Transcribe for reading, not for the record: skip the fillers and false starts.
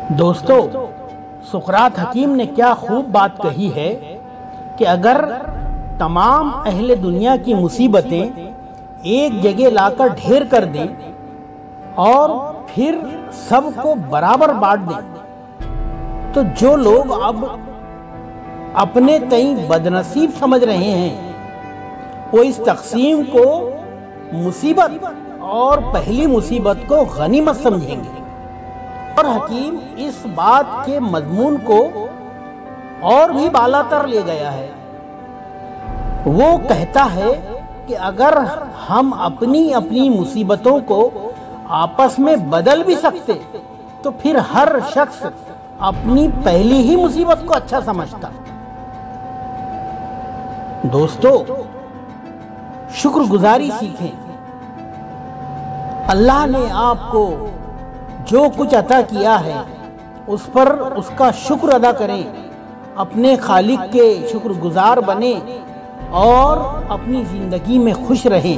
दोस्तों, सुकरात हकीम ने क्या खूब बात कही है कि अगर तमाम अहले दुनिया की मुसीबतें एक जगह लाकर ढेर कर दें और फिर सबको बराबर बांट दें, तो जो लोग अब अपने तई बदनसीब समझ रहे हैं वो इस तकसीम को मुसीबत और पहली मुसीबत को गनीमत समझेंगे। और हकीम इस बात के मजमून को और भी बालातर ले गया है। वो कहता है कि अगर हम अपनी अपनी मुसीबतों को आपस में बदल भी सकते तो फिर हर शख्स अपनी पहली ही मुसीबत को अच्छा समझता। दोस्तों, शुक्रगुजारी सीखें। अल्लाह ने आपको जो कुछ अता किया है उस पर उसका शुक्र अदा करें, अपने खालिक के शुक्रगुजार बने और अपनी जिंदगी में खुश रहें।